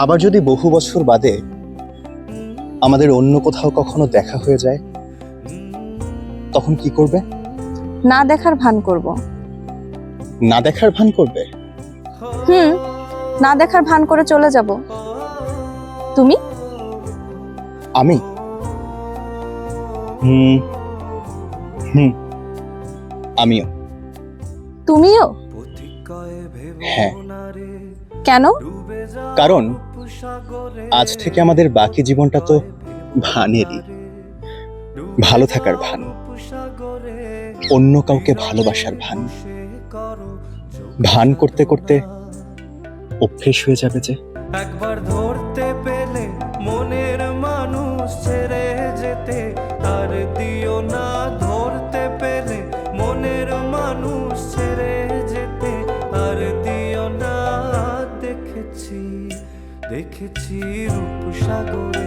আবার যদি বহু বছর বাদে আমাদের অন্য কোথাও কখনো দেখা হয়ে যায়, তখন কি করবে? না দেখার ভান করব। না দেখার ভান করবে? হুম, না দেখার ভান করে চলে যাব। তুমি? আমি? হুম হুম আমিও। তুমিও? হ্যাঁ, কেন? কারণ আজ থেকে আমাদের বাকি জীবনটা তো ভানেরই, ভালো থাকার ভান, অন্য কাউকে ভালোবাসার ভান। ভান করতে করতে অভ্যেস হয়ে যাবে যে। একবার ধরতে পেলে মনের মানুষ ছেড়ে যেতে আর দিও না, ধরতে পেলে মনের মানুষ ছেড়ে যেতে আর দিও না। দেখেছি দেখেছি রূপসাগরে